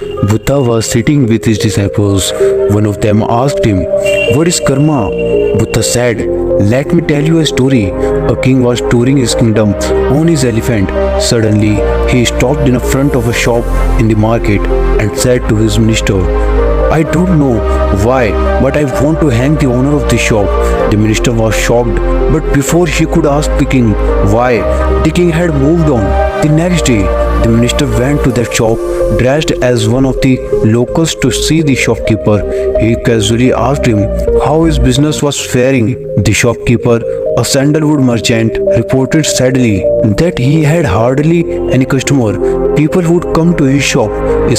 Buddha was sitting with his disciples. One of them asked him, "What is karma?" Buddha said, "Let me tell you a story. A king was touring his kingdom on his elephant. Suddenly, he stopped in front of a shop in the market and said to his minister, "I don't know why, but I want to hang the owner of the shop." The minister was shocked, but before he could ask the king why, the king had moved on. The next day, the minister went to that shop dressed as one of the locals to see the shopkeeper. He casually asked him how his business was faring. The shopkeeper, a sandalwood merchant, reported sadly that he had hardly any customer. People would come to his shop,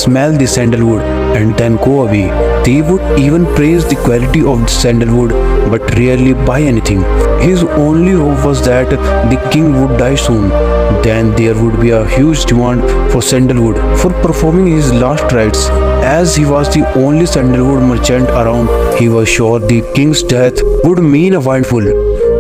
smell the sandalwood, and then go away. They would even praise the quality of the sandalwood, but rarely buy anything. His only hope was that the king would die soon. Then there would be a huge demand for sandalwood for performing his last rites. As he was the only sandalwood merchant around, he was sure the king's death would mean a windfall.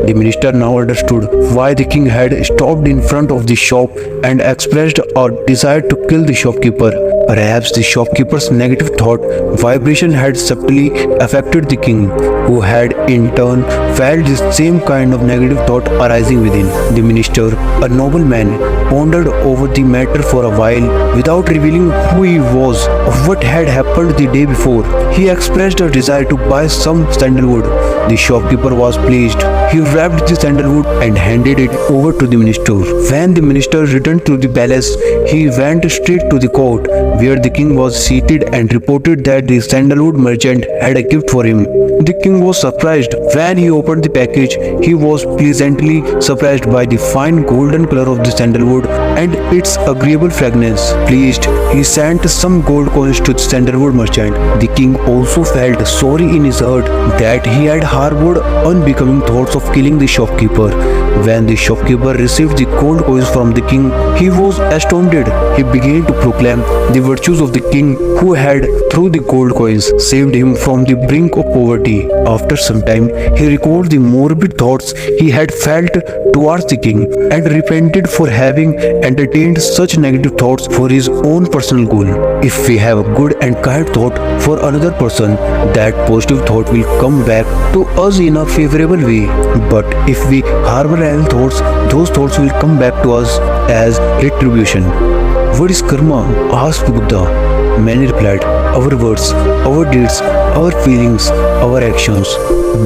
The minister now understood why the king had stopped in front of the shop and expressed a desire to kill the shopkeeper. Perhaps the shopkeeper's negative thought vibration had subtly affected the king, who had in turn felt the same kind of negative thought arising within. The minister, a noble man, pondered over the matter for a while without revealing who he was or what had happened the day before. He expressed a desire to buy some sandalwood. The shopkeeper was pleased. He wrapped the sandalwood and handed it over to the minister. When the minister returned to the palace, he went straight to the court where the king was seated and reported that the sandalwood merchant had a gift for him. The king was surprised. When he opened the package, he was pleasantly surprised by the fine golden color of the sandalwood and its agreeable fragrance. Pleased, he sent some gold coins to the sandalwood merchant. The king also felt sorry in his heart that he had harbored unbecoming thoughts of killing the shopkeeper. When the shopkeeper received the gold coins from the king, he was astounded. He began to proclaim the virtues of the king who had, through the gold coins, saved him from the brink of poverty. After some time, he recalled the morbid thoughts he had felt towards the king and repented for having entertained such negative thoughts for his own personal goal. If we have a good and kind thought for another person, that positive thought will come back to us in a favorable way. But if we harbor ill thoughts, those thoughts will come back to us as retribution. What is karma? Asked Buddha. Many replied, "Our words, our deeds, our feelings, our actions."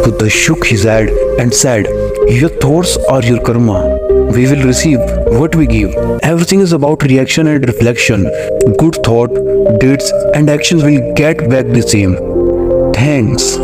Buddha shook his head and said, "Your thoughts are your karma. We will receive what we give. Everything is about reaction and reflection. Good thought, deeds, and actions will get back the same." Thanks.